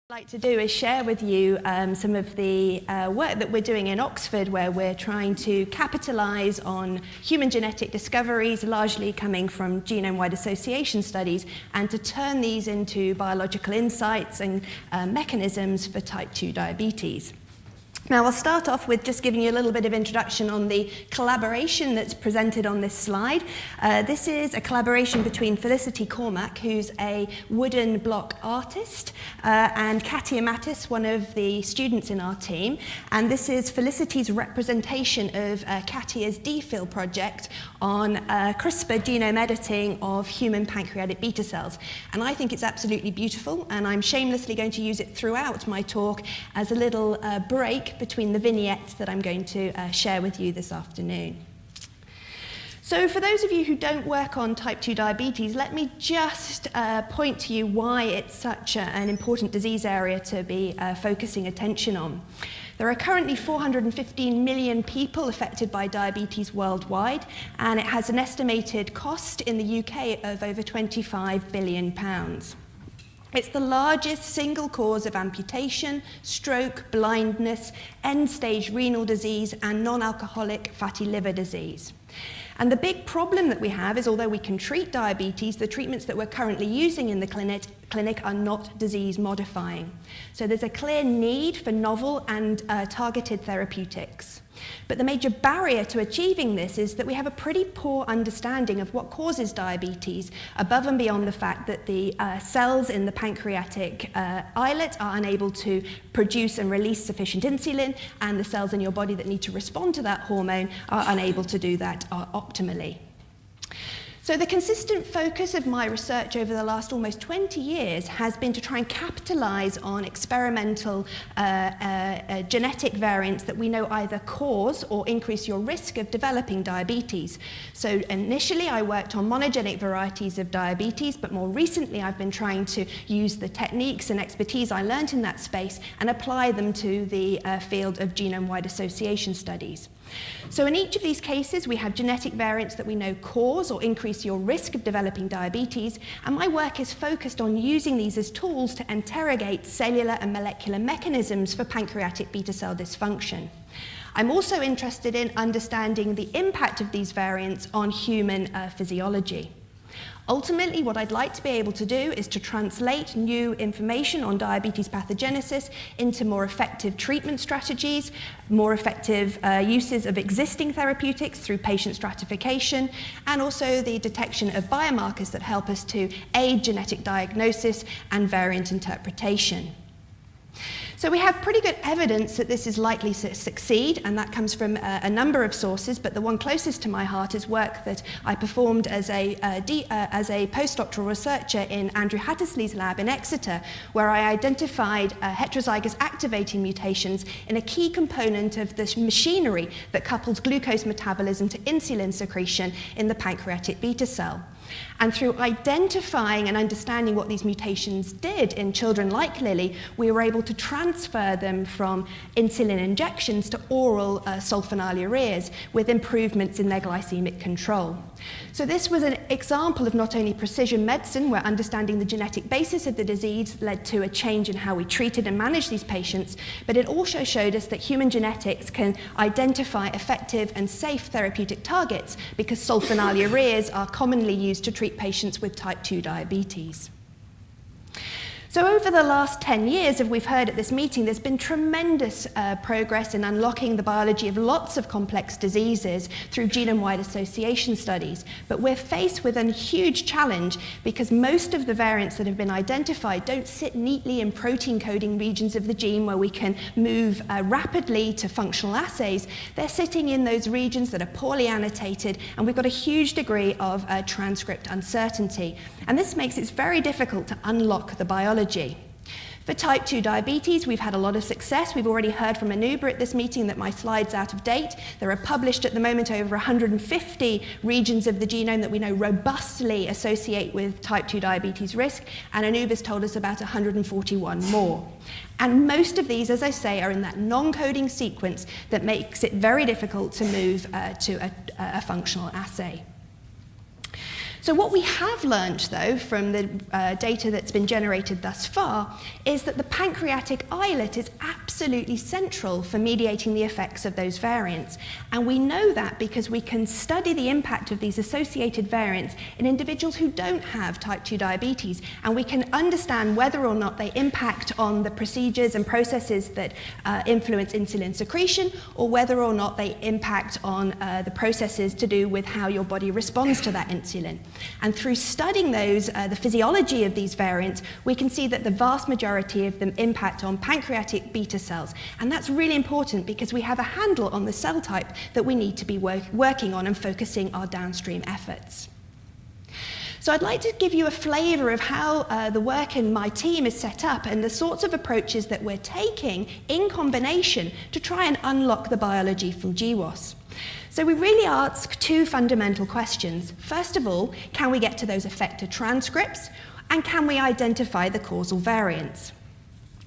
I'd like to do is share with you some of the work that we're doing in Oxford, where we're trying to capitalise on human genetic discoveries, largely coming from genome-wide association studies, and to turn these into biological insights and mechanisms for type 2 diabetes. Now, I'll start off with just giving you a little bit of introduction on the collaboration that's presented on this slide. This is a collaboration between Felicity Cormack, who's a wooden block artist, and Katia Mattis, one of the students in our team. And this is Felicity's representation of Katia's DPhil project on CRISPR genome editing of human pancreatic beta cells. And I think it's absolutely beautiful, and I'm shamelessly going to use it throughout my talk as a little break between the vignettes that I'm going to share with you this afternoon. So for those of you who don't work on type 2 diabetes, let me just point to you why it's such an important disease area to be focusing attention on. There are currently 415 million people affected by diabetes worldwide, and it has an estimated cost in the UK of over £25 billion. It's the largest single cause of amputation, stroke, blindness, end-stage renal disease, and non-alcoholic fatty liver disease. And the big problem that we have is, although we can treat diabetes, the treatments that we're currently using in the clinic are not disease-modifying. So there's a clear need for novel and targeted therapeutics. But the major barrier to achieving this is that we have a pretty poor understanding of what causes diabetes, above and beyond the fact that the cells in the pancreatic islet are unable to produce and release sufficient insulin, and the cells in your body that need to respond to that hormone are unable to do that optimally. So the consistent focus of my research over the last almost 20 years has been to try and capitalise on experimental genetic variants that we know either cause or increase your risk of developing diabetes. So initially I worked on monogenic varieties of diabetes, but more recently I've been trying to use the techniques and expertise I learned in that space and apply them to the field of genome-wide association studies. So in each of these cases, we have genetic variants that we know cause or increase your risk of developing diabetes, and my work is focused on using these as tools to interrogate cellular and molecular mechanisms for pancreatic beta cell dysfunction. I'm also interested in understanding the impact of these variants on human physiology. Ultimately, what I'd like to be able to do is to translate new information on diabetes pathogenesis into more effective treatment strategies, more effective uses of existing therapeutics through patient stratification, and also the detection of biomarkers that help us to aid genetic diagnosis and variant interpretation. So we have pretty good evidence that this is likely to succeed, and that comes from a number of sources, but the one closest to my heart is work that I performed as a post-doctoral researcher in Andrew Hattersley's lab in Exeter, where I identified heterozygous activating mutations in a key component of the machinery that couples glucose metabolism to insulin secretion in the pancreatic beta cell. And through identifying and understanding what these mutations did in children like Lily, we were able to transfer them from insulin injections to oral sulfonylureas with improvements in their glycemic control. So this was an example of not only precision medicine, where understanding the genetic basis of the disease led to a change in how we treated and managed these patients, but it also showed us that human genetics can identify effective and safe therapeutic targets, because sulfonylureas are commonly used to treat patients with type 2 diabetes. So over the last 10 years, as we've heard at this meeting, there's been tremendous progress in unlocking the biology of lots of complex diseases through genome-wide association studies. But we're faced with a huge challenge, because most of the variants that have been identified don't sit neatly in protein coding regions of the gene where we can move rapidly to functional assays. They're sitting in those regions that are poorly annotated, and we've got a huge degree of transcript uncertainty. And this makes it very difficult to unlock the biology. For type 2 diabetes, we've had a lot of success. We've already heard from Anuba at this meeting that my slide's out of date. There are published at the moment over 150 regions of the genome that we know robustly associate with type 2 diabetes risk, and Anuba's told us about 141 more. And most of these, as I say, are in that non-coding sequence that makes it very difficult to move to a functional assay. So what we have learned, though, from the data that's been generated thus far, is that the pancreatic islet is absolutely central for mediating the effects of those variants. And we know that because we can study the impact of these associated variants in individuals who don't have type 2 diabetes, and we can understand whether or not they impact on the procedures and processes that influence insulin secretion, or whether or not they impact on the processes to do with how your body responds to that insulin. And through studying those, the physiology of these variants, we can see that the vast majority of them impact on pancreatic beta cells. And that's really important because we have a handle on the cell type that we need to be working on and focusing our downstream efforts. So I'd like to give you a flavour of how the work in my team is set up and the sorts of approaches that we're taking in combination to try and unlock the biology from GWAS. So we really ask two fundamental questions. First of all, can we get to those effector transcripts? And can we identify the causal variants?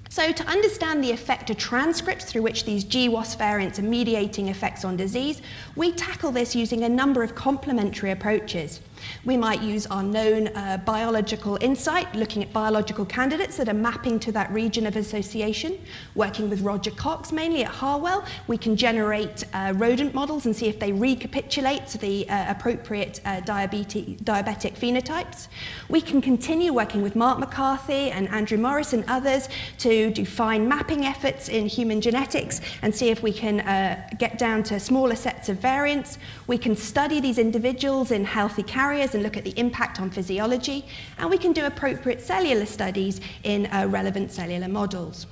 So to understand the effector transcripts through which these GWAS variants are mediating effects on disease, we tackle this using a number of complementary approaches. We might use our known biological insight, looking at biological candidates that are mapping to that region of association. Working with Roger Cox, mainly at Harwell, we can generate rodent models and see if they recapitulate the appropriate diabetic phenotypes. We can continue working with Mark McCarthy and Andrew Morris and others to do fine mapping efforts in human genetics and see if we can get down to smaller sets of variants. We can study these individuals in healthy carriers and look at the impact on physiology, and we can do appropriate cellular studies in relevant cellular models.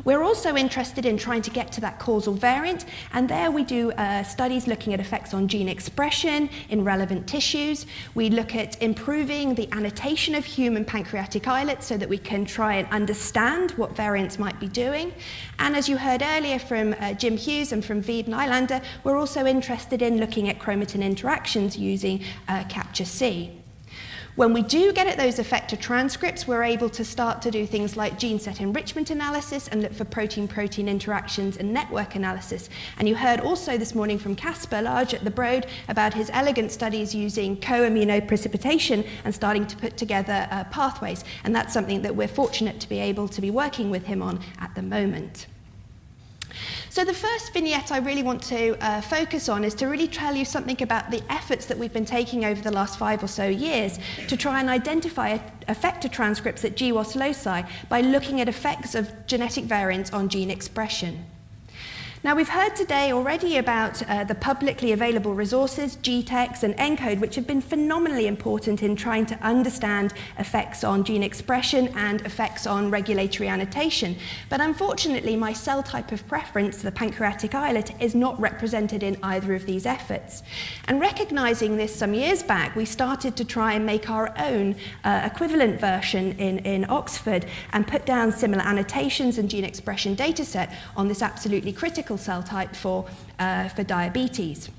We're also interested in trying to get to that causal variant, and there we do studies looking at effects on gene expression in relevant tissues. We look at improving the annotation of human pancreatic islets so that we can try and understand what variants might be doing. And as you heard earlier from Jim Hughes and from Wiebe Nylander, we're also interested in looking at chromatin interactions using Capture-C. When we do get at those effector transcripts, we're able to start to do things like gene set enrichment analysis and look for protein-protein interactions and network analysis. And you heard also this morning from Casper Large at the Broad about his elegant studies using co-immunoprecipitation and starting to put together pathways. And that's something that we're fortunate to be able to be working with him on at the moment. So the first vignette I really want to focus on is to really tell you something about the efforts that we've been taking over the last 5 or so years to try and identify effector transcripts at GWAS loci by looking at effects of genetic variants on gene expression. Now, we've heard today already about the publicly available resources, GTEx and ENCODE, which have been phenomenally important in trying to understand effects on gene expression and effects on regulatory annotation. But unfortunately, my cell type of preference, the pancreatic islet, is not represented in either of these efforts. And recognizing this some years back, we started to try and make our own equivalent version in Oxford and put down similar annotations and gene expression data set on this absolutely critical cell type for diabetes.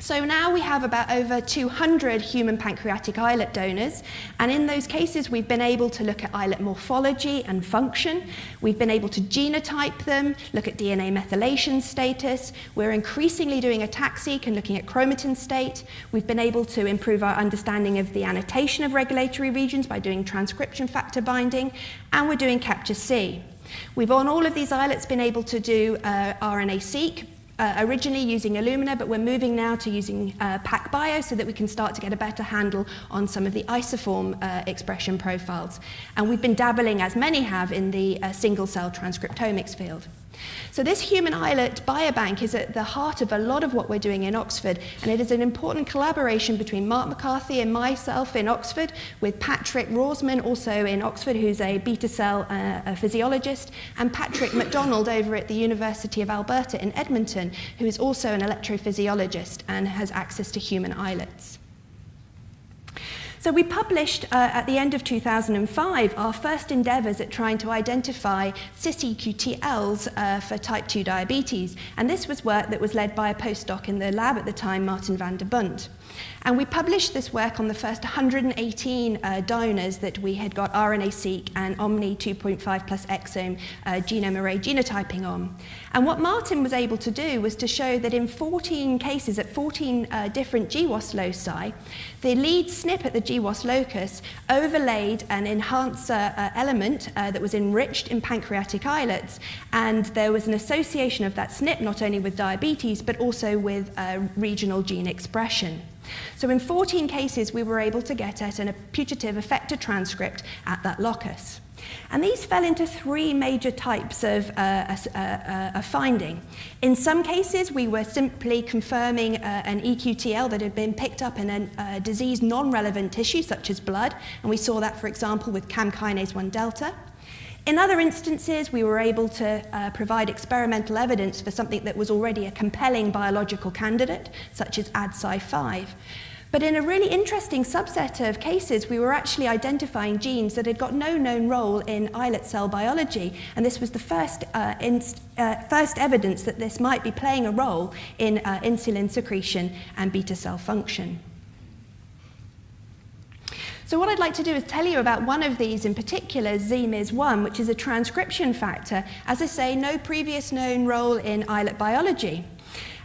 So now we have about over 200 human pancreatic islet donors, and in those cases we've been able to look at islet morphology and function. We've been able to genotype them, look at DNA methylation status. We're increasingly doing a TAC-seq and looking at chromatin state. We've been able to improve our understanding of the annotation of regulatory regions by doing transcription factor binding, and we're doing Capture-C. We've on all of these islets been able to do RNA-seq, originally using Illumina, but we're moving now to using PacBio so that we can start to get a better handle on some of the isoform expression profiles. And we've been dabbling, as many have, in the single-cell transcriptomics field. So this human islet biobank is at the heart of a lot of what we're doing in Oxford, and it is an important collaboration between Mark McCarthy and myself in Oxford, with Patrick Roseman, also in Oxford, who's a beta cell physiologist, and Patrick MacDonald over at the University of Alberta in Edmonton, who is also an electrophysiologist and has access to human islets. So we published at the end of 2005 our first endeavours at trying to identify cis-EQTLs for type 2 diabetes. And this was work that was led by a postdoc in the lab at the time, Martin van der Bunt. And we published this work on the first 118 donors that we had got RNA-seq and Omni 2.5 plus exome genome array genotyping on. And what Martin was able to do was to show that in 14 cases at 14 different GWAS loci, the lead SNP at the GWAS locus overlaid an enhancer element that was enriched in pancreatic islets, and there was an association of that SNP not only with diabetes but also with regional gene expression. So in 14 cases, we were able to get at a putative effector transcript at that locus. And these fell into three major types of finding. In some cases, we were simply confirming an EQTL that had been picked up in a disease non-relevant tissue, such as blood, and we saw that, for example, with CAM kinase 1 delta. In other instances, we were able to provide experimental evidence for something that was already a compelling biological candidate, such as ADSI5. But in a really interesting subset of cases, we were actually identifying genes that had got no known role in islet cell biology, and this was the first evidence that this might be playing a role in insulin secretion and beta cell function. So what I'd like to do is tell you about one of these in particular, ZMIS1, which is a transcription factor. As I say, no previous known role in islet biology.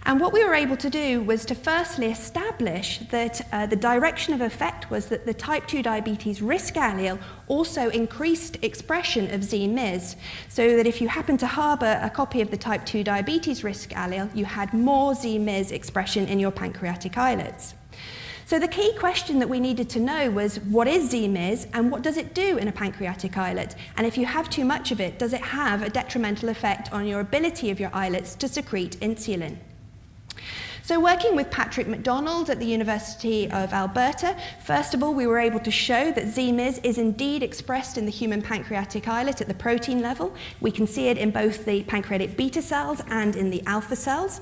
And what we were able to do was to firstly establish that the direction of effect was that the type 2 diabetes risk allele also increased expression of ZMIS, so that if you happen to harbour a copy of the type 2 diabetes risk allele, you had more ZMIS expression in your pancreatic islets. So the key question that we needed to know was, what is ZMIS and what does it do in a pancreatic islet? And if you have too much of it, does it have a detrimental effect on your ability of your islets to secrete insulin? So working with Patrick MacDonald at the University of Alberta, first of all, we were able to show that ZMIS is indeed expressed in the human pancreatic islet at the protein level. We can see it in both the pancreatic beta cells and in the alpha cells.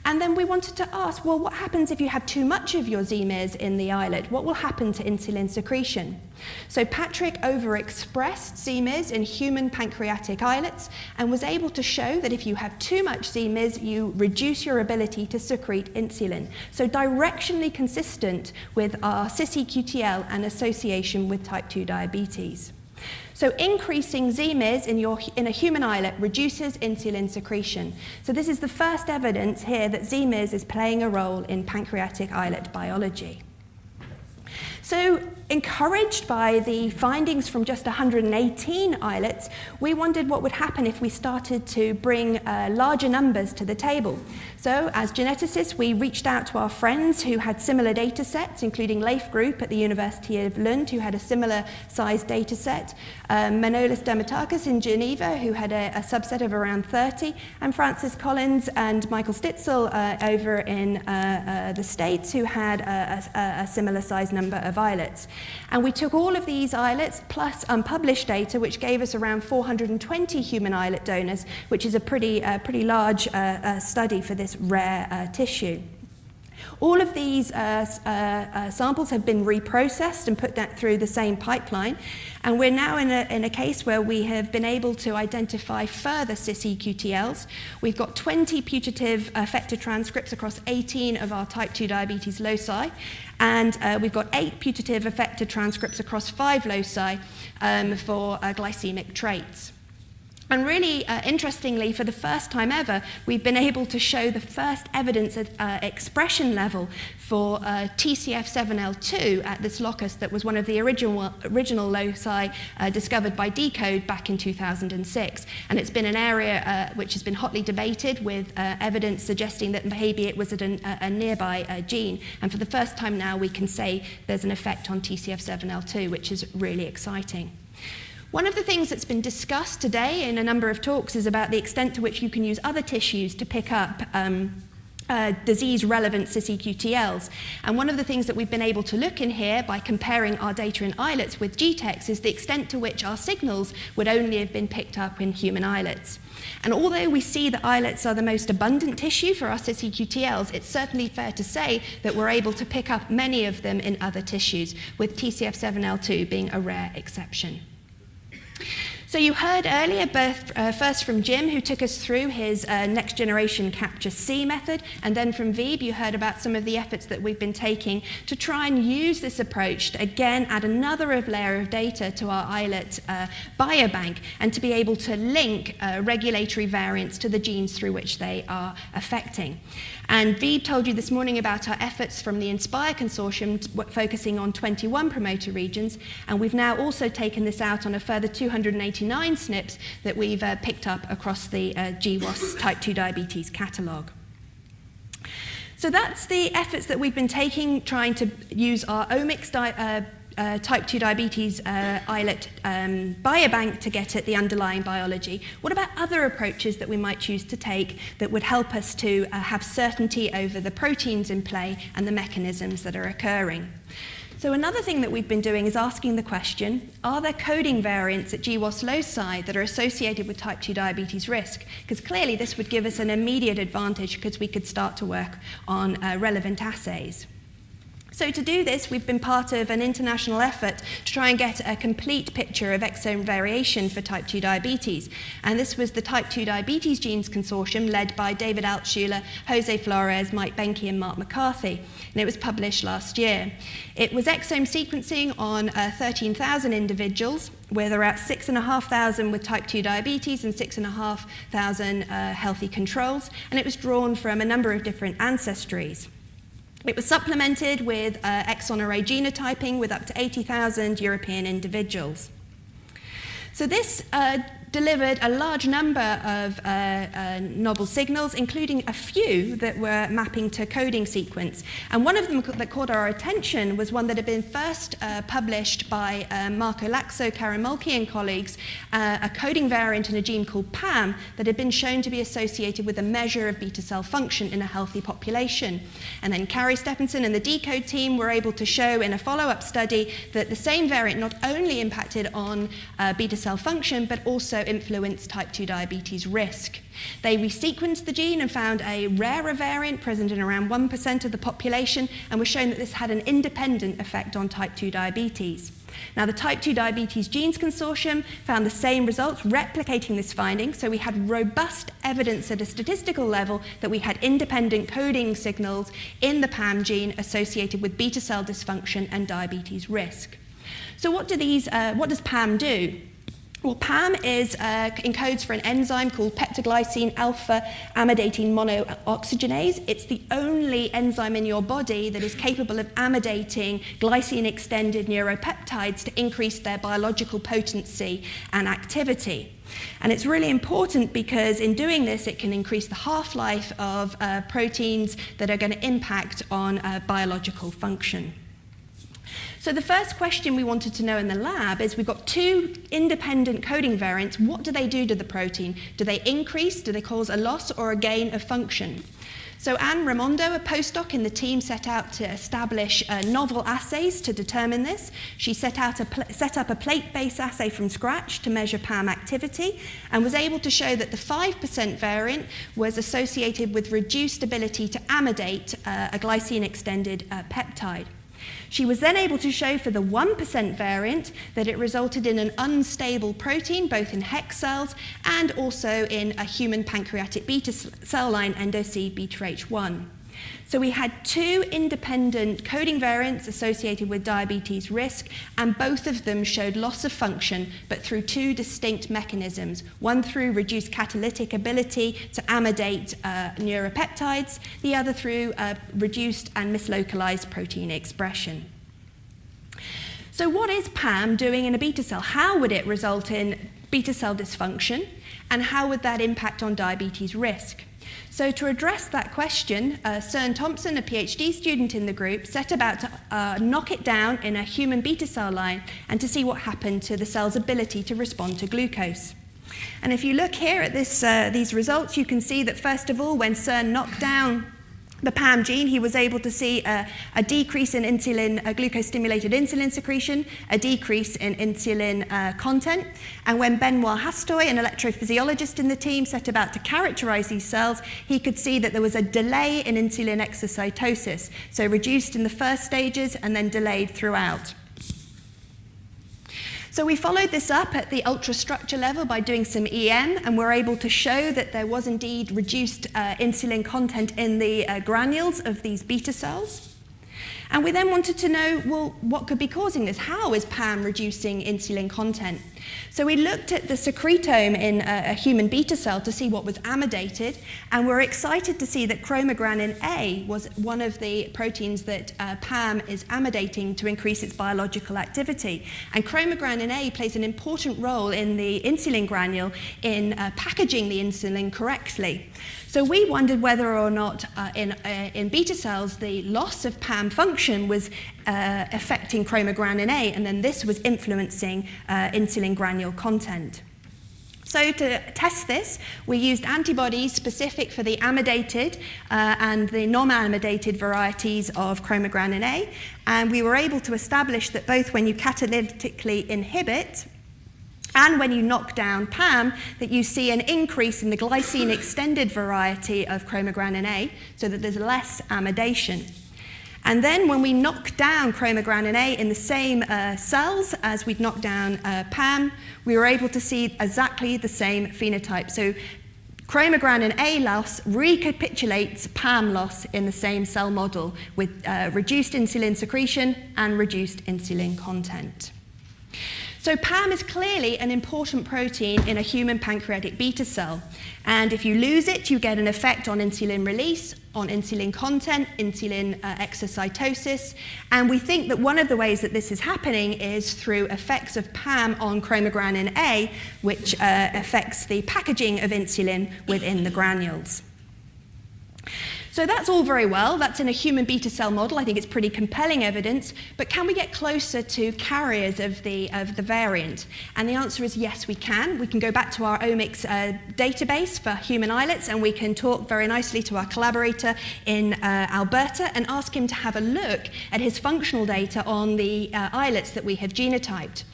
And then we wanted to ask, well, what happens if you have too much of your ZMIS in the islet? What will happen to insulin secretion? So Patrick overexpressed ZMIS in human pancreatic islets and was able to show that if you have too much ZMIS, you reduce your ability to secrete insulin. So directionally consistent with our cis-EQTL and association with type 2 diabetes. So increasing ZMIS in a human islet reduces insulin secretion. So this is the first evidence here that ZMIS is playing a role in pancreatic islet biology. So encouraged by the findings from just 118 islets, we wondered what would happen if we started to bring larger numbers to the table. So as geneticists, we reached out to our friends who had similar data sets, including Leif Group at the University of Lund, who had a similar sized data set, Manolis Dematakis in Geneva, who had a subset of around 30, and Francis Collins and Michael Stitzel over in the States, who had a similar sized number of islets. And we took all of these islets plus unpublished data, which gave us around 420 human islet donors, which is a pretty large study for this rare tissue. All of these samples have been reprocessed and put through the same pipeline, and we're now in a case where we have been able to identify further cis-EQTLs. We've got 20 putative effector transcripts across 18 of our type 2 diabetes loci, and we've got 8 putative effector transcripts across 5 loci for glycemic traits. And really interestingly, for the first time ever, we've been able to show the first evidence at expression level for TCF7L2 at this locus that was one of the original loci discovered by DCODE back in 2006. And it's been an area which has been hotly debated, with evidence suggesting that maybe it was at a nearby gene. And for the first time now, we can say there's an effect on TCF7L2, which is really exciting. One of the things that's been discussed today in a number of talks is about the extent to which you can use other tissues to pick up disease-relevant cis-EQTLs. And one of the things that we've been able to look in here by comparing our data in islets with GTEx is the extent to which our signals would only have been picked up in human islets. And although we see that islets are the most abundant tissue for our cis-EQTLs, it's certainly fair to say that we're able to pick up many of them in other tissues, with TCF7L2 being a rare exception. So you heard earlier first from Jim, who took us through his next generation capture-C method, and then from Veeb, you heard about some of the efforts that we've been taking to try and use this approach to, again, add another layer of data to our islet biobank, and to be able to link regulatory variants to the genes through which they are affecting. And Veeb told you this morning about our efforts from the INSPIRE consortium focusing on 21 promoter regions, and we've now also taken this out on a further 289 SNPs that we've picked up across the GWAS type 2 diabetes catalogue. So that's the efforts that we've been taking, trying to use our omics type 2 diabetes islet biobank to get at the underlying biology. What about other approaches that we might choose to take that would help us to have certainty over the proteins in play and the mechanisms that are occurring? So another thing that we've been doing is asking the question, are there coding variants at GWAS loci that are associated with type 2 diabetes risk? Because clearly this would give us an immediate advantage because we could start to work on relevant assays. So to do this, we've been part of an international effort to try and get a complete picture of exome variation for type 2 diabetes. And this was the Type 2 Diabetes Genes Consortium led by David Altshuler, Jose Flores, Mike Benke, and Mark McCarthy. And it was published last year. It was exome sequencing on 13,000 individuals, with around 6,500 with type 2 diabetes and 6,500 healthy controls. And it was drawn from a number of different ancestries. It was supplemented with exon array genotyping with up to 80,000 European individuals. So this delivered a large number of novel signals, including a few that were mapping to coding sequence. And one of them that caught our attention was one that had been first published by Marco Laxo, Karamolki and colleagues, a coding variant in a gene called PAM that had been shown to be associated with a measure of beta cell function in a healthy population. And then Carrie Stephenson and the DCODE team were able to show in a follow-up study that the same variant not only impacted on beta cell function, but also influence type 2 diabetes risk. They resequenced the gene and found a rarer variant present in around 1% of the population, and was shown that this had an independent effect on type 2 diabetes. Now, the Type 2 Diabetes Genes Consortium found the same results, replicating this finding, so we had robust evidence at a statistical level that we had independent coding signals in the PAM gene associated with beta cell dysfunction and diabetes risk. So what does PAM do? Well, PAM encodes for an enzyme called peptidoglycine alpha amidating monooxygenase. It's the only enzyme in your body that is capable of amidating glycine-extended neuropeptides to increase their biological potency and activity. And it's really important because in doing this, it can increase the half-life of proteins that are going to impact on biological function. So the first question we wanted to know in the lab is, we've got two independent coding variants. What do they do to the protein? Do they increase, do they cause a loss or a gain of function? So Anne Raimondo, a postdoc in the team, set out to establish novel assays to determine this. She set up a plate-based assay from scratch to measure PAM activity, and was able to show that the 5% variant was associated with reduced ability to amidate a glycine-extended peptide. She was then able to show for the 1% variant that it resulted in an unstable protein, both in HEX cells and also in a human pancreatic beta cell line, EndoC beta H1. So we had two independent coding variants associated with diabetes risk, and both of them showed loss of function, but through two distinct mechanisms. One through reduced catalytic ability to amidate neuropeptides, the other through reduced and mislocalized protein expression. So what is PAM doing in a beta cell? How would it result in beta cell dysfunction, and how would that impact on diabetes risk? So to address that question, Sian Thompson, a PhD student in the group, set about to knock it down in a human beta cell line and to see what happened to the cell's ability to respond to glucose. And if you look here at these results, you can see that first of all, when Sian knocked down the PAM gene, he was able to see a decrease in insulin, glucose-stimulated insulin secretion, a decrease in insulin content. And when Benoit Hastoy, an electrophysiologist in the team, set about to characterize these cells, he could see that there was a delay in insulin exocytosis, so reduced in the first stages and then delayed throughout. So we followed this up at the ultrastructure level by doing some EM, and we're able to show that there was indeed reduced insulin content in the granules of these beta cells. And we then wanted to know, well, what could be causing this? How is PAM reducing insulin content? So we looked at the secretome in a human beta cell to see what was amidated, and we're excited to see that chromogranin A was one of the proteins that PAM is amidating to increase its biological activity. And chromogranin A plays an important role in the insulin granule in packaging the insulin correctly. So we wondered whether or not in beta cells the loss of PAM function was affecting chromogranin A, and then this was influencing insulin granule content. So to test this, we used antibodies specific for the amidated and the non-amidated varieties of chromogranin A, and we were able to establish that both when you catalytically inhibit and when you knock down PAM, that you see an increase in the glycine extended variety of chromogranin A, so that there's less amidation. And then when we knock down chromogranin A in the same cells as we'd knocked down PAM, we were able to see exactly the same phenotype. So chromogranin A loss recapitulates PAM loss in the same cell model with reduced insulin secretion and reduced insulin content. So PAM is clearly an important protein in a human pancreatic beta cell. And if you lose it, you get an effect on insulin release, on insulin content, insulin exocytosis. And we think that one of the ways that this is happening is through effects of PAM on chromogranin A, which affects the packaging of insulin within the granules. So that's all very well. That's in a human beta cell model. I think it's pretty compelling evidence. But can we get closer to carriers of the variant? And the answer is yes, we can. We can go back to our omics database for human islets, and we can talk very nicely to our collaborator in Alberta and ask him to have a look at his functional data on the islets that we have genotyped.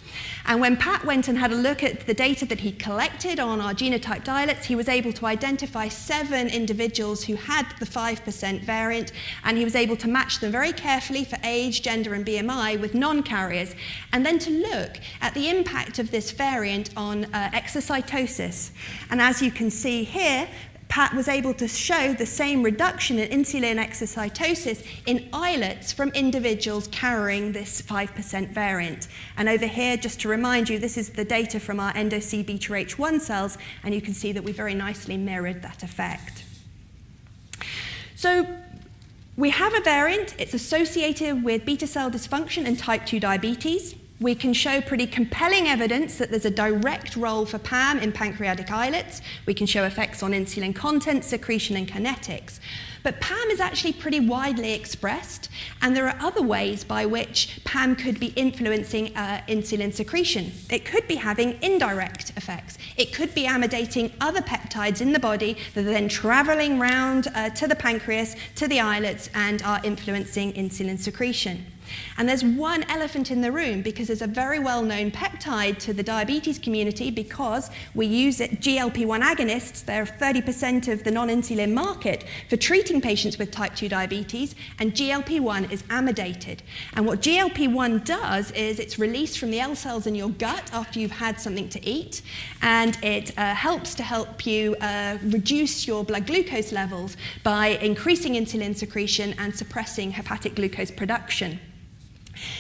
And when Pat went and had a look at the data that he collected on our genotyped islets, he was able to identify 7 individuals who had the 5% variant, and he was able to match them very carefully for age, gender, and BMI with non-carriers, and then to look at the impact of this variant on exocytosis. And as you can see here, Pat was able to show the same reduction in insulin exocytosis in islets from individuals carrying this 5% variant. And over here, just to remind you, this is the data from our endo-C beta H1 cells, and you can see that we very nicely mirrored that effect. So we have a variant. It's associated with beta cell dysfunction and type 2 diabetes. We can show pretty compelling evidence that there's a direct role for PAM in pancreatic islets. We can show effects on insulin content, secretion, and kinetics. But PAM is actually pretty widely expressed, and there are other ways by which PAM could be influencing insulin secretion. It could be having indirect effects. It could be amidating other peptides in the body that are then traveling round to the pancreas, to the islets, and are influencing insulin secretion. And there's one elephant in the room, because there's a very well-known peptide to the diabetes community because we use it, GLP-1 agonists. They're 30% of the non-insulin market for treating patients with type 2 diabetes, and GLP-1 is amidated. And what GLP-1 does is it's released from the L cells in your gut after you've had something to eat, and it helps you reduce your blood glucose levels by increasing insulin secretion and suppressing hepatic glucose production.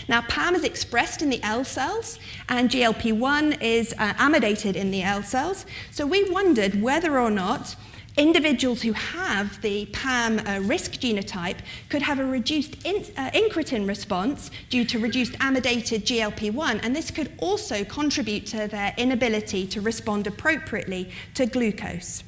Now, PAM is expressed in the L cells, and GLP-1 is amidated in the L cells. So we wondered whether or not individuals who have the PAM risk genotype could have a reduced incretin response due to reduced amidated GLP-1, and this could also contribute to their inability to respond appropriately to glucose.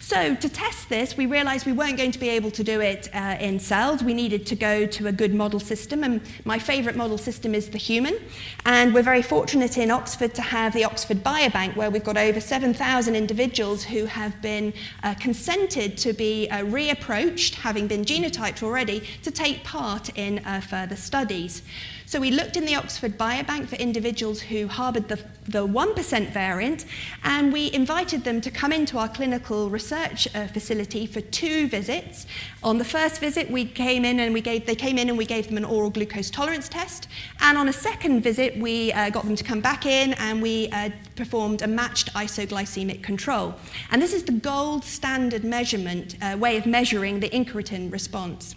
So to test this, we realized we weren't going to be able to do it in cells. We needed to go to a good model system, and my favorite model system is the human. And we're very fortunate in Oxford to have the Oxford Biobank, where we've got over 7,000 individuals who have been consented to be reapproached, having been genotyped already, to take part in further studies. So we looked in the Oxford Biobank for individuals who harboured the 1% variant, and we invited them to come into our clinical research facility for 2 visits. On the first visit, they came in and we gave them an oral glucose tolerance test, and on a second visit, we got them to come back in and we performed a matched isoglycemic control. And this is the gold standard measurement way of measuring the incretin response.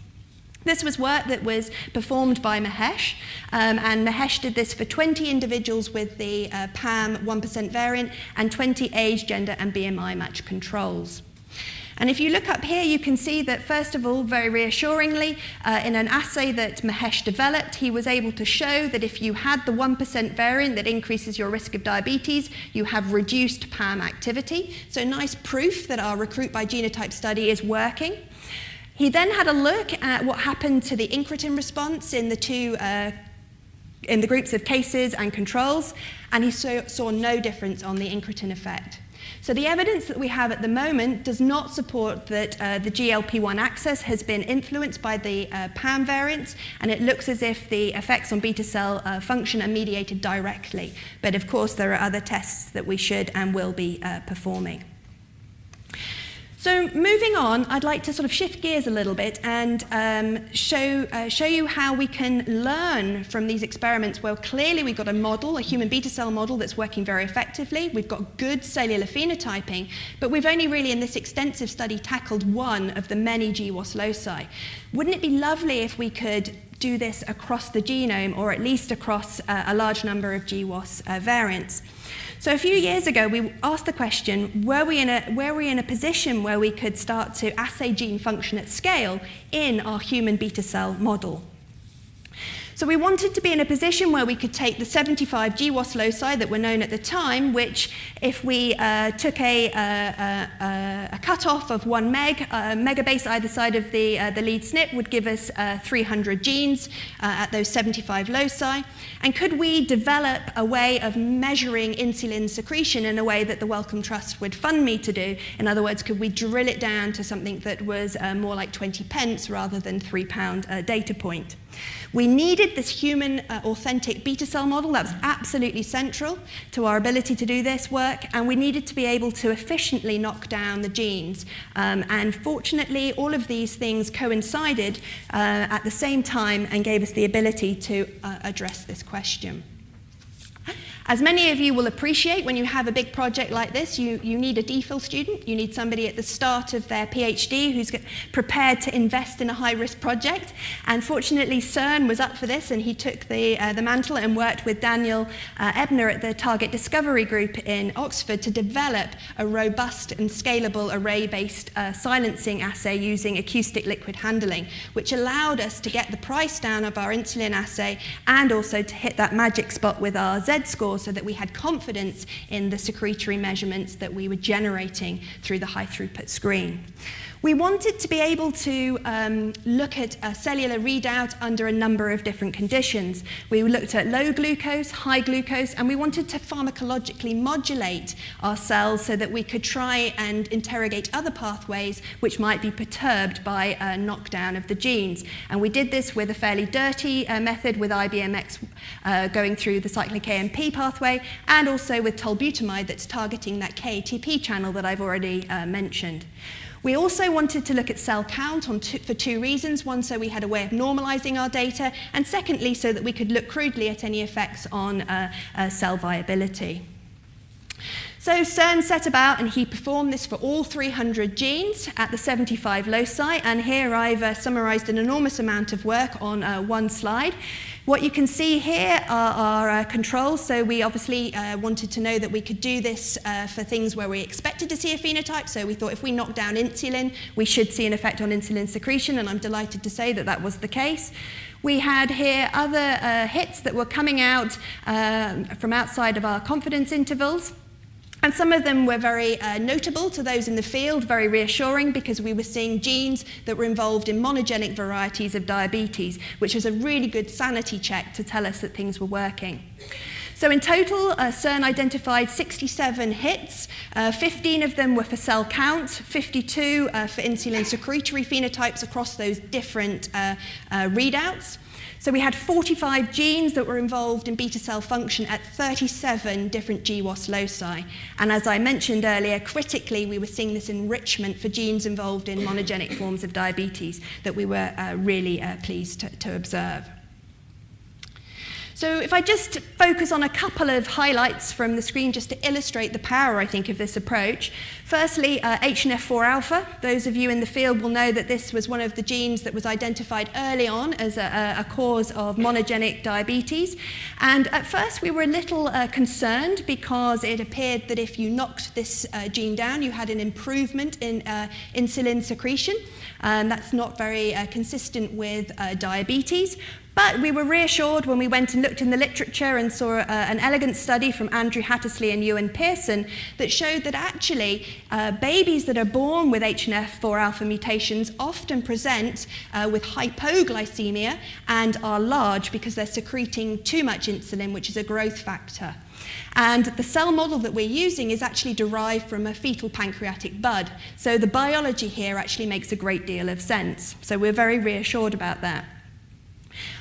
This was work that was performed by Mahesh, and Mahesh did this for 20 individuals with the PAM 1% variant and 20 age, gender, and BMI match controls. And if you look up here, you can see that, first of all, very reassuringly, in an assay that Mahesh developed, he was able to show that if you had the 1% variant that increases your risk of diabetes, you have reduced PAM activity. So nice proof that our recruit by genotype study is working. He then had a look at what happened to the incretin response in the groups of cases and controls, and he saw no difference on the incretin effect. So the evidence that we have at the moment does not support that the GLP-1 axis has been influenced by the PAM variants, and it looks as if the effects on beta cell function are mediated directly. But of course, there are other tests that we should and will be performing. So moving on, I'd like to sort of shift gears a little bit and show you how we can learn from these experiments where clearly we've got a model, a human beta cell model that's working very effectively. We've got good cellular phenotyping, but we've only really in this extensive study tackled one of the many GWAS loci. Wouldn't it be lovely if we could do this across the genome, or at least across a large number of GWAS variants? So a few years ago, we asked the question, were we in a position where we could start to assay gene function at scale in our human beta cell model? So we wanted to be in a position where we could take the 75 GWAS loci that were known at the time, which if we took a cutoff of 1 megabase either side of the lead SNP would give us 300 genes at those 75 loci. And could we develop a way of measuring insulin secretion in a way that the Wellcome Trust would fund me to do? In other words, could we drill it down to something that was more like 20 pence rather than £3 data point? We needed this human authentic beta cell model. That was absolutely central to our ability to do this work, and we needed to be able to efficiently knock down the genes. And fortunately, all of these things coincided at the same time and gave us the ability to address this question. As many of you will appreciate, when you have a big project like this, you need a DPhil student. You need somebody at the start of their PhD who's prepared to invest in a high-risk project. And fortunately, Sian was up for this, and he took the mantle and worked with Daniel Ebner at the Target Discovery Group in Oxford to develop a robust and scalable array-based silencing assay using acoustic liquid handling, which allowed us to get the price down of our insulin assay and also to hit that magic spot with our Z-score, so that we had confidence in the secretory measurements that we were generating through the high-throughput screen. We wanted to be able to look at a cellular readout under a number of different conditions. We looked at low glucose, high glucose, and we wanted to pharmacologically modulate our cells so that we could try and interrogate other pathways which might be perturbed by a knockdown of the genes. And we did this with a fairly dirty method with IBMX going through the cyclic AMP pathway, and also with tolbutamide that's targeting that KATP channel that I've already mentioned. We also wanted to look at cell count for 2 reasons. One, so we had a way of normalizing our data, and secondly, so that we could look crudely at any effects on cell viability. So Sian set about and he performed this for all 300 genes at the 75 loci, and here I've summarized an enormous amount of work on one slide. What you can see here are our controls. So we obviously wanted to know that we could do this for things where we expected to see a phenotype. So we thought if we knock down insulin, we should see an effect on insulin secretion, and I'm delighted to say that that was the case. We had here other hits that were coming out from outside of our confidence intervals. And some of them were very notable to those in the field, very reassuring, because we were seeing genes that were involved in monogenic varieties of diabetes, which was a really good sanity check to tell us that things were working. So in total, CERN identified 67 hits. 15 of them were for cell count, 52 for insulin secretory phenotypes across those different readouts. So we had 45 genes that were involved in beta cell function at 37 different GWAS loci. And as I mentioned earlier, critically, we were seeing this enrichment for genes involved in monogenic forms of diabetes that we were really pleased to observe. So if I just focus on a couple of highlights from the screen just to illustrate the power, I think, of this approach. Firstly, HNF4 alpha. Those of you in the field will know that this was one of the genes that was identified early on as a cause of monogenic diabetes. And at first we were a little concerned because it appeared that if you knocked this gene down, you had an improvement in insulin secretion. That's not very consistent with diabetes. But we were reassured when we went and looked in the literature and saw an elegant study from Andrew Hattersley and Ewan Pearson that showed that actually babies that are born with HNF4 alpha mutations often present with hypoglycemia and are large because they're secreting too much insulin, which is a growth factor. And the cell model that we're using is actually derived from a fetal pancreatic bud. So the biology here actually makes a great deal of sense. So we're very reassured about that.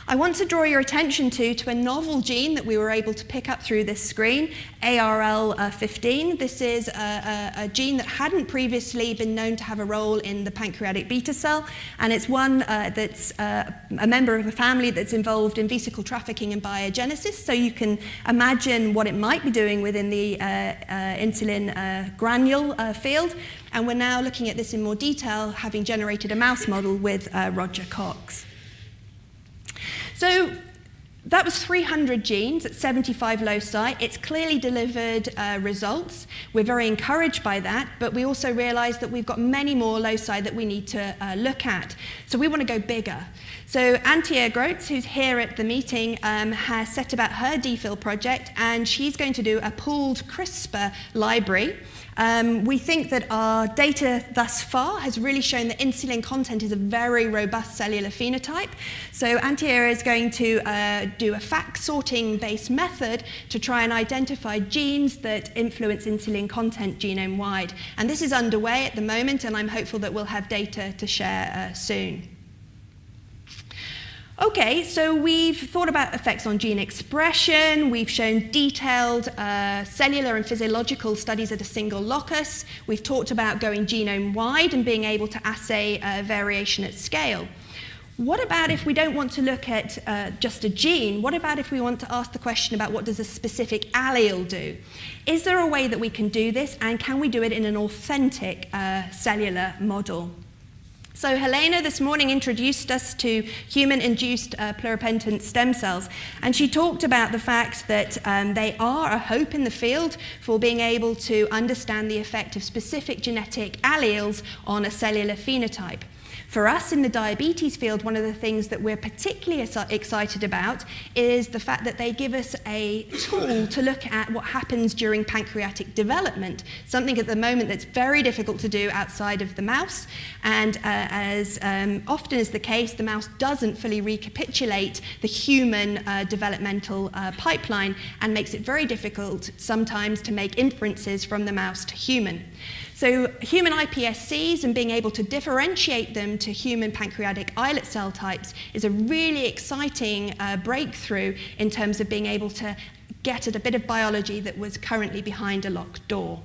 I want to draw your attention to a novel gene that we were able to pick up through this screen, ARL15. This is a gene that hadn't previously been known to have a role in the pancreatic beta cell, and it's one that's a member of a family that's involved in vesicle trafficking and biogenesis, so you can imagine what it might be doing within the insulin granule field. And we're now looking at this in more detail, having generated a mouse model with Roger Cox. So that was 300 genes at 75 loci. It's clearly delivered results. We're very encouraged by that, but we also realize that we've got many more loci that we need to look at. So we want to go bigger. So Antje Grootz, who's here at the meeting, has set about her DPhil project, and she's going to do a pooled CRISPR library. We think that our data thus far has really shown that insulin content is a very robust cellular phenotype. So Antje is going to do a FACS sorting-based method to try and identify genes that influence insulin content genome-wide. And this is underway at the moment, and I'm hopeful that we'll have data to share soon. Okay, so we've thought about effects on gene expression, we've shown detailed cellular and physiological studies at a single locus, we've talked about going genome-wide and being able to assay variation at scale. What about if we don't want to look at just a gene? What about if we want to ask the question about what does a specific allele do? Is there a way that we can do this, and can we do it in an authentic cellular model? So Helena this morning introduced us to human-induced pluripotent stem cells, and she talked about the fact that they are a hope in the field for being able to understand the effect of specific genetic alleles on a cellular phenotype. For us in the diabetes field, one of the things that we're particularly excited about is the fact that they give us a tool to look at what happens during pancreatic development, something at the moment that's very difficult to do outside of the mouse. And as often is the case, the mouse doesn't fully recapitulate the human developmental pipeline and makes it very difficult sometimes to make inferences from the mouse to human. So human iPSCs and being able to differentiate them to human pancreatic islet cell types is a really exciting breakthrough in terms of being able to get at a bit of biology that was currently behind a locked door.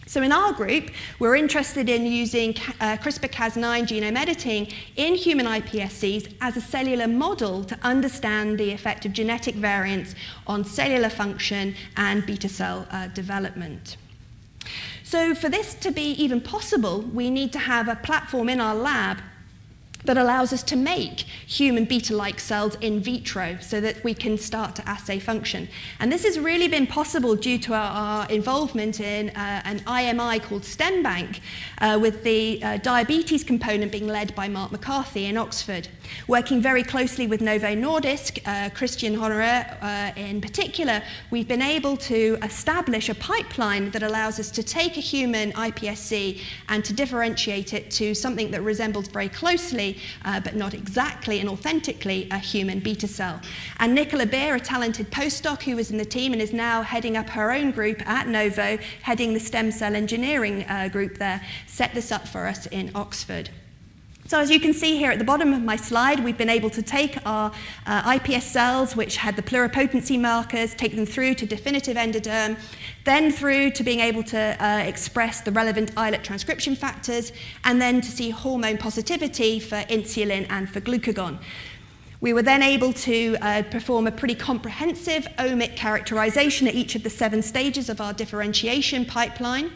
So in our group, we're interested in using CRISPR-Cas9 genome editing in human iPSCs as a cellular model to understand the effect of genetic variants on cellular function and beta cell development. So for this to be even possible, we need to have a platform in our lab that allows us to make human beta-like cells in vitro so that we can start to assay function. And this has really been possible due to our involvement in an IMI called STEMBank, with the diabetes component being led by Mark McCarthy in Oxford. Working very closely with Novo Nordisk, Christian Honorer in particular, we've been able to establish a pipeline that allows us to take a human iPSC and to differentiate it to something that resembles very closely, but not exactly and authentically, a human beta cell. And Nicola Beer, a talented postdoc who was in the team and is now heading up her own group at Novo, heading the stem cell engineering group there, set this up for us in Oxford. So as you can see here at the bottom of my slide, we've been able to take our iPS cells, which had the pluripotency markers, take them through to definitive endoderm, then through to being able to express the relevant islet transcription factors, and then to see hormone positivity for insulin and for glucagon. We were then able to perform a pretty comprehensive omic characterization at each of the 7 stages of our differentiation pipeline,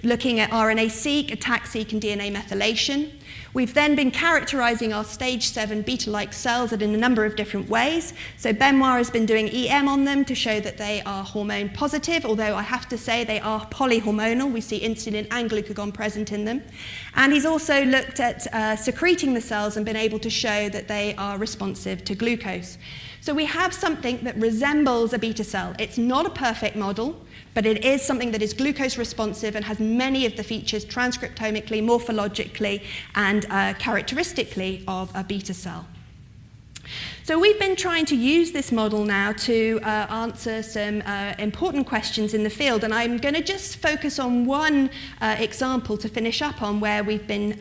looking at RNA-seq, ATAC-seq, and DNA methylation. We've then been characterizing our stage 7 beta-like cells in a number of different ways. So Benoit has been doing EM on them to show that they are hormone positive, although I have to say they are polyhormonal. We see insulin and glucagon present in them. And he's also looked at secreting the cells and been able to show that they are responsive to glucose. So we have something that resembles a beta cell. It's not a perfect model, but it is something that is glucose responsive and has many of the features transcriptomically, morphologically, and characteristically of a beta cell. So we've been trying to use this model now to answer some important questions in the field, and I'm going to just focus on one example to finish up on where we've been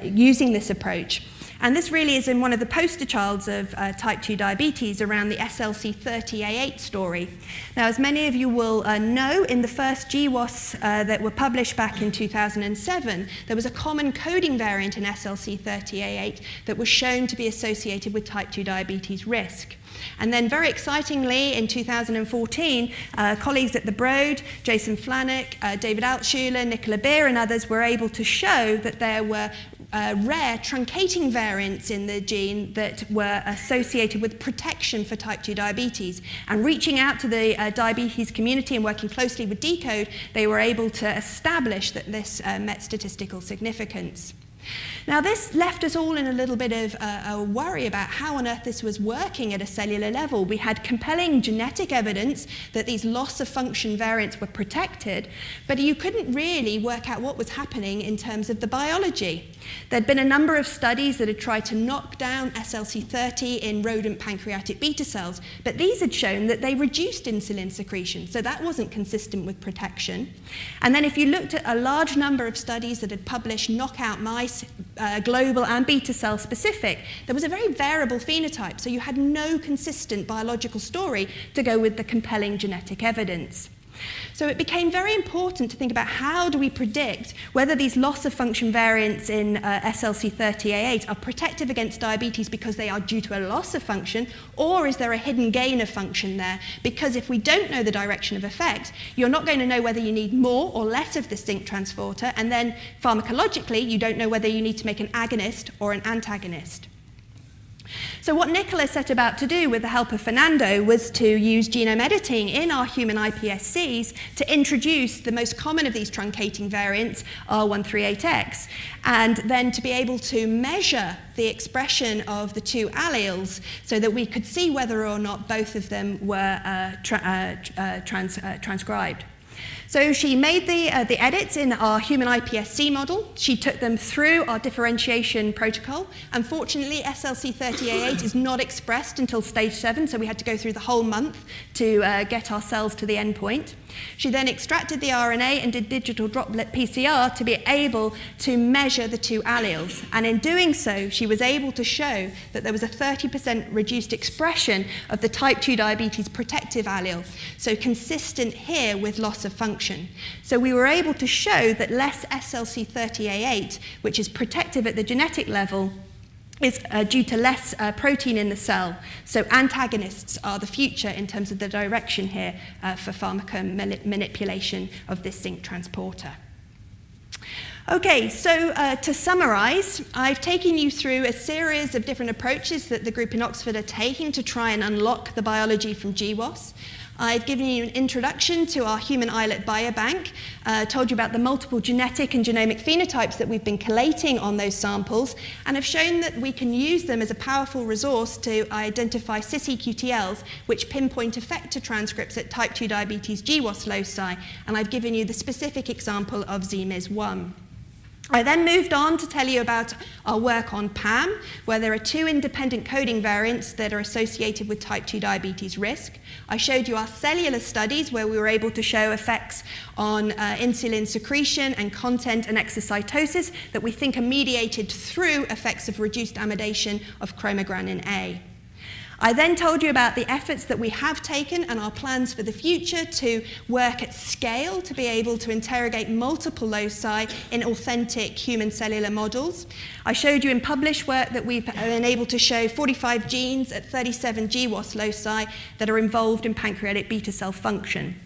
using this approach. And this really is in one of the poster childs of type 2 diabetes around the SLC30A8 story. Now, as many of you will know, in the first GWAS that were published back in 2007, there was a common coding variant in SLC30A8 that was shown to be associated with type 2 diabetes risk. And then very excitingly, in 2014, colleagues at the Broad, Jason Flanick, David Altshuler, Nicola Beer, and others were able to show that there were rare truncating variants in the gene that were associated with protection for type 2 diabetes. And reaching out to the diabetes community and working closely with DCODE, they were able to establish that this met statistical significance. Now, this left us all in a little bit of a worry about how on earth this was working at a cellular level. We had compelling genetic evidence that these loss-of-function variants were protected, but you couldn't really work out what was happening in terms of the biology. There'd been a number of studies that had tried to knock down SLC30 in rodent pancreatic beta cells, but these had shown that they reduced insulin secretion, so that wasn't consistent with protection. And then if you looked at a large number of studies that had published knockout mice, global and beta cell specific, there was a very variable phenotype, so you had no consistent biological story to go with the compelling genetic evidence. So it became very important to think about how do we predict whether these loss-of-function variants in SLC30A8 are protective against diabetes because they are due to a loss of function, or is there a hidden gain of function there? Because if we don't know the direction of effect, you're not going to know whether you need more or less of the zinc transporter, and then pharmacologically, you don't know whether you need to make an agonist or an antagonist. So what Nicola set about to do with the help of Fernando was to use genome editing in our human iPSCs to introduce the most common of these truncating variants, R138X, and then to be able to measure the expression of the 2 alleles so that we could see whether or not both of them were transcribed. So she made the edits in our human iPSC model. She took them through our differentiation protocol. Unfortunately, SLC30A8 is not expressed until stage 7, so we had to go through the whole month to get our cells to the endpoint. She then extracted the RNA and did digital droplet PCR to be able to measure the 2 alleles. And in doing so, she was able to show that there was a 30% reduced expression of the type 2 diabetes protective allele, so consistent here with loss of function. So we were able to show that less SLC30A8, which is protective at the genetic level, is due to less protein in the cell. So antagonists are the future in terms of the direction here for manipulation of this zinc transporter. Okay, so to summarize, I've taken you through a series of different approaches that the group in Oxford are taking to try and unlock the biology from GWAS. I've given you an introduction to our human islet biobank, told you about the multiple genetic and genomic phenotypes that we've been collating on those samples, and have shown that we can use them as a powerful resource to identify cis-EQTLs, which pinpoint effector transcripts at type 2 diabetes GWAS loci, and I've given you the specific example of ZMIS1. I then moved on to tell you about our work on PAM, where there are 2 independent coding variants that are associated with type 2 diabetes risk. I showed you our cellular studies, where we were able to show effects on insulin secretion and content and exocytosis that we think are mediated through effects of reduced amidation of chromogranin A. I then told you about the efforts that we have taken and our plans for the future to work at scale to be able to interrogate multiple loci in authentic human cellular models. I showed you in published work that we've been able to show 45 genes at 37 GWAS loci that are involved in pancreatic beta cell function.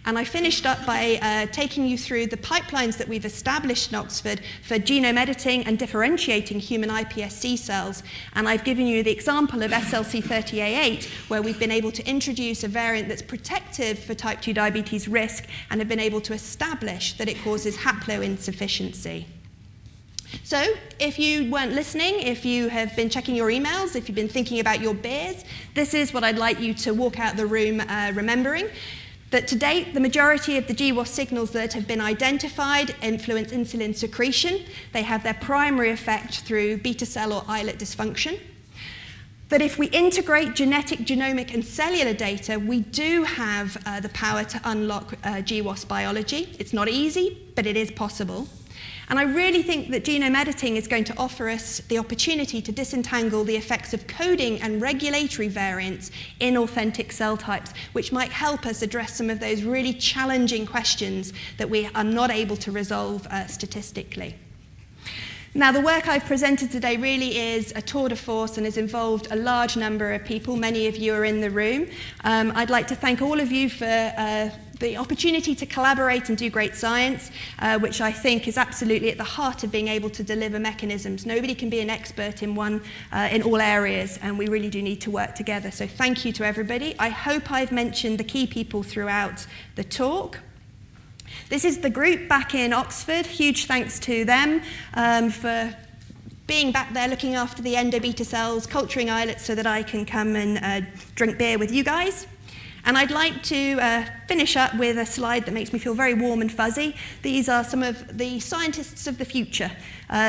And I finished up by taking you through the pipelines that we've established in Oxford for genome editing and differentiating human iPSC cells. And I've given you the example of SLC30A8, where we've been able to introduce a variant that's protective for type 2 diabetes risk and have been able to establish that it causes haploinsufficiency. So, if you weren't listening, if you have been checking your emails, if you've been thinking about your beers, this is what I'd like you to walk out the room remembering. That to date, the majority of the GWAS signals that have been identified influence insulin secretion. They have their primary effect through beta cell or islet dysfunction. That if we integrate genetic, genomic, and cellular data, we do have the power to unlock GWAS biology. It's not easy, but it is possible. And I really think that genome editing is going to offer us the opportunity to disentangle the effects of coding and regulatory variants in authentic cell types, which might help us address some of those really challenging questions that we are not able to resolve statistically. Now, the work I've presented today really is a tour de force and has involved a large number of people. Many of you are in the room. I'd like to thank all of you for the opportunity to collaborate and do great science, which I think is absolutely at the heart of being able to deliver mechanisms. Nobody can be an expert in all areas, and we really do need to work together. So thank you to everybody. I hope I've mentioned the key people throughout the talk. This is the group back in Oxford. Huge thanks to them for being back there looking after the endobeta cells, culturing islets so that I can come and drink beer with you guys. And I'd like to finish up with a slide that makes me feel very warm and fuzzy. These are some of the scientists of the future.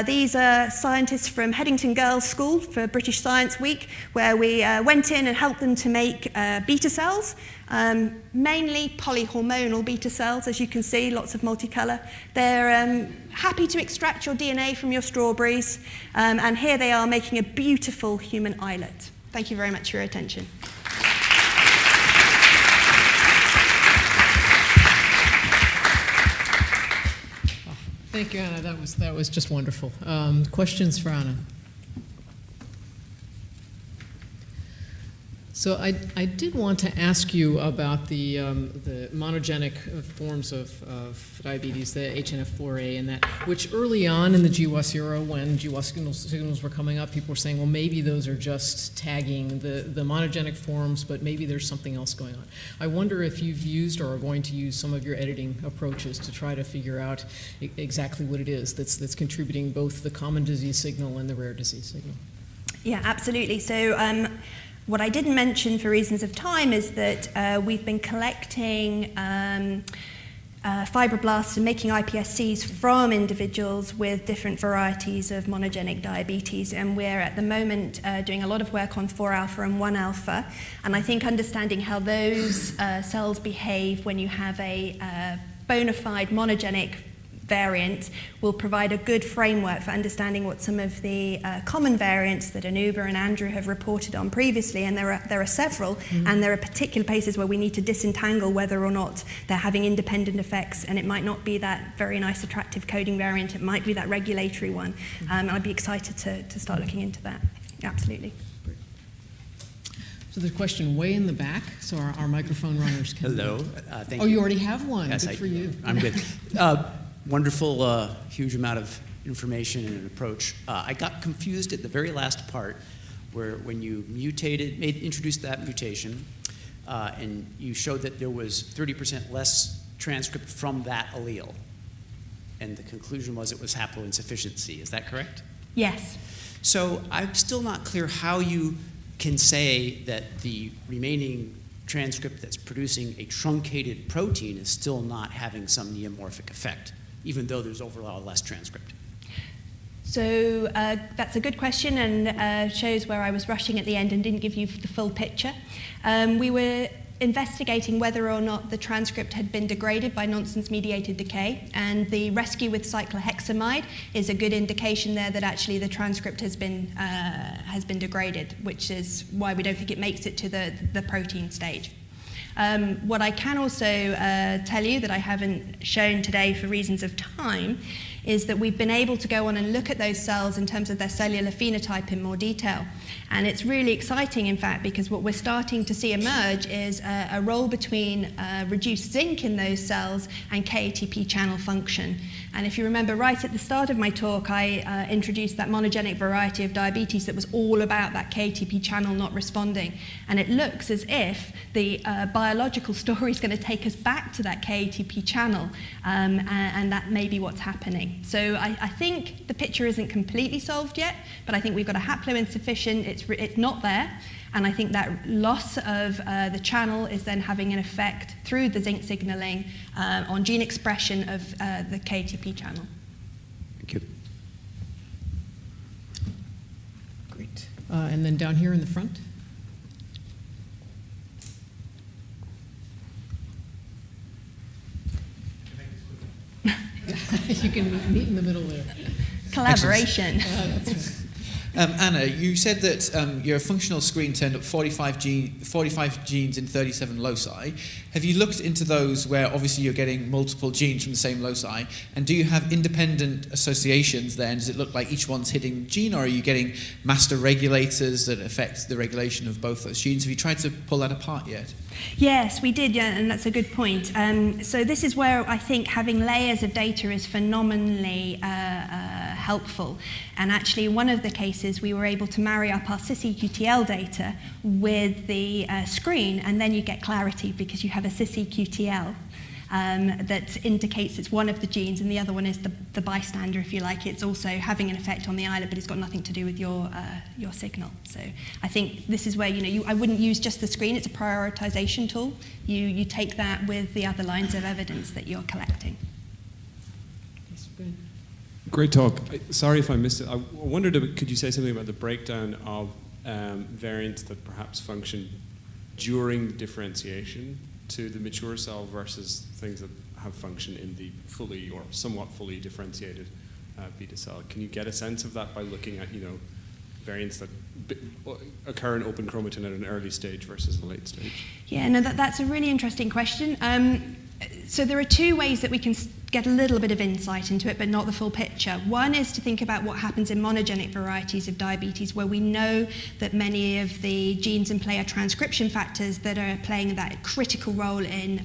These are scientists from Headington Girls' School for British Science Week, where we went in and helped them to make beta cells, mainly polyhormonal beta cells, as you can see, lots of multicolour. They're happy to extract your DNA from your strawberries, and here they are making a beautiful human islet. Thank you very much for your attention. Thank you, Anna. That was just wonderful. Questions for Anna? So I did want to ask you about the monogenic forms of diabetes, the HNF4A, and that, which early on in the GWAS era, when GWAS signals were coming up, people were saying, well, maybe those are just tagging the monogenic forms, but maybe there's something else going on. I wonder if you've used or are going to use some of your editing approaches to try to figure out exactly what it is that's contributing both the common disease signal and the rare disease signal. Yeah, absolutely. So what I didn't mention for reasons of time is that we've been collecting fibroblasts and making iPSCs from individuals with different varieties of monogenic diabetes, and we're at the moment doing a lot of work on 4-alpha and 1-alpha, and I think understanding how those cells behave when you have a bona fide monogenic variant will provide a good framework for understanding what some of the common variants that Anuba and Andrew have reported on previously, and there are several, and there are particular places where we need to disentangle whether or not they're having independent effects, and it might not be that very nice attractive coding variant, it might be that regulatory one. I'd be excited to start looking into that. Absolutely. So there's a question way in the back, so our microphone runners can... Hello, thank you. Oh, you already have one. Yes, good for you. I'm good. Wonderful, huge amount of information and an approach. I got confused at the very last part, where when you introduced that mutation, and you showed that there was 30% less transcript from that allele, and the conclusion was it was haploinsufficiency. Is that correct? Yes. So I'm still not clear how you can say that the remaining transcript that's producing a truncated protein is still not having some neomorphic effect, even though there's overall less transcript. So that's a good question, and shows where I was rushing at the end and didn't give you the full picture. We were investigating whether or not the transcript had been degraded by nonsense-mediated decay, and the rescue with cyclohexamide is a good indication there that actually the transcript has been degraded, which is why we don't think it makes it to the protein stage. What I can also tell you that I haven't shown today for reasons of time is that we've been able to go on and look at those cells in terms of their cellular phenotype in more detail. And it's really exciting, in fact, because what we're starting to see emerge is a role between reduced zinc in those cells and KATP channel function. And if you remember right at the start of my talk, I introduced that monogenic variety of diabetes that was all about that KATP channel not responding. And it looks as if the biological story is going to take us back to that KATP channel, and that may be what's happening. So I think the picture isn't completely solved yet, but I think we've got a haploinsufficient, it's not there, and I think that loss of the channel is then having an effect through the zinc signaling on gene expression of the KATP channel. Thank you. Great. And then down here in the front. You can meet in the middle there. Collaboration. That's right. Anna, you said that your functional screen turned up 45 genes in 37 loci. Have you looked into those where obviously you're getting multiple genes from the same loci? And do you have independent associations then? Does it look like each one's hitting gene, or are you getting master regulators that affect the regulation of both those genes? Have you tried to pull that apart yet? Yes, we did, yeah, and that's a good point. So this is where I think having layers of data is phenomenally helpful. And actually, in one of the cases, we were able to marry up our cis-EQTL data with the screen, and then you get clarity because you have a cis-EQTL that indicates it's one of the genes, and the other one is the bystander, if you like. It's also having an effect on the islet, but it's got nothing to do with your signal. So I think this is where I wouldn't use just the screen. It's a prioritization tool. You take that with the other lines of evidence that you're collecting. Yes, go ahead. Great talk. Sorry if I missed it. I wondered, could you say something about the breakdown of variants that perhaps function during differentiation to the mature cell versus things that have function in the fully or somewhat fully differentiated beta cell? Can you get a sense of that by looking at, variants that occur in open chromatin at an early stage versus a late stage? Yeah, no, that's a really interesting question. So there are two ways that we can get a little bit of insight into it, but not the full picture. One is to think about what happens in monogenic varieties of diabetes, where we know that many of the genes in play are transcription factors that are playing that critical role in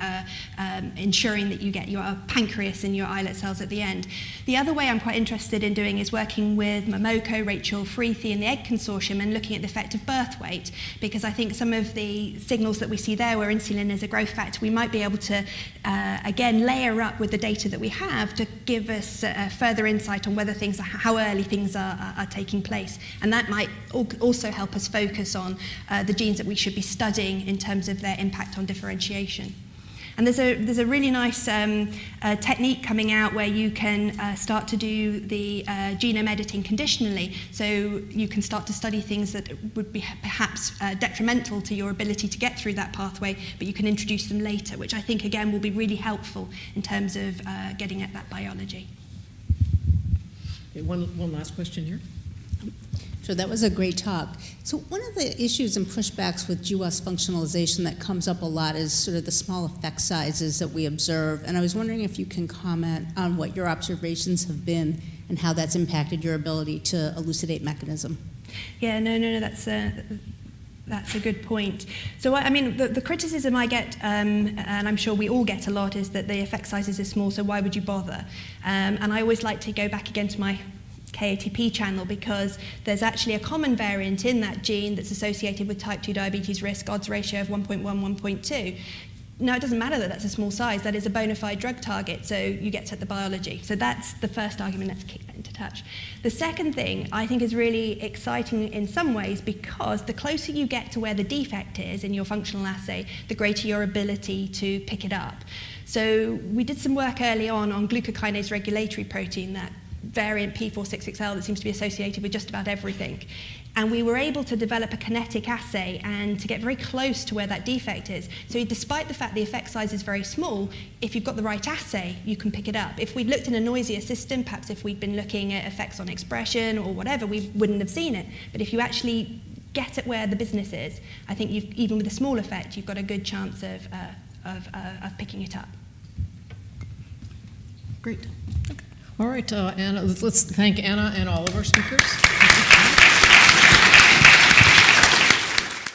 ensuring that you get your pancreas and your islet cells at the end. The other way I'm quite interested in doing is working with Momoko, Rachel Freethy and the Egg Consortium and looking at the effect of birth weight, because I think some of the signals that we see there where insulin is a growth factor, we might be able to again layer up with the data that we have to give us further insight on whether things are, how early things are taking place, and that might also help us focus on the genes that we should be studying in terms of their impact on differentiation. And there's a really nice technique coming out where you can start to do the genome editing conditionally. So you can start to study things that would be perhaps detrimental to your ability to get through that pathway, but you can introduce them later, which I think, again, will be really helpful in terms of getting at that biology. Okay, one last question here. Sure, that was a great talk. So one of the issues and pushbacks with GWAS functionalization that comes up a lot is sort of the small effect sizes that we observe. And I was wondering if you can comment on what your observations have been and how that's impacted your ability to elucidate mechanism. Yeah, no, that's That's a good point. So, I mean, the criticism I get, and I'm sure we all get a lot, is that the effect sizes are small, so why would you bother? And I always like to go back again to my KATP channel, because there's actually a common variant in that gene that's associated with type 2 diabetes risk, odds ratio of 1.1, 1.2. Now, it doesn't matter that that's a small size, that is a bona fide drug target, so you get to the biology. So that's the first argument, let's kick that into touch. The second thing I think is really exciting in some ways, because the closer you get to where the defect is in your functional assay, the greater your ability to pick it up. So we did some work early on glucokinase regulatory protein, that variant P46XL that seems to be associated with just about everything. And we were able to develop a kinetic assay and to get very close to where that defect is. So despite the fact the effect size is very small, if you've got the right assay, you can pick it up. If we'd looked in a noisier system, perhaps if we'd been looking at effects on expression or whatever, we wouldn't have seen it. But if you actually get at where the business is, I think even with a small effect, you've got a good chance of picking it up. Great. All right, Anna, let's thank Anna and all of our speakers.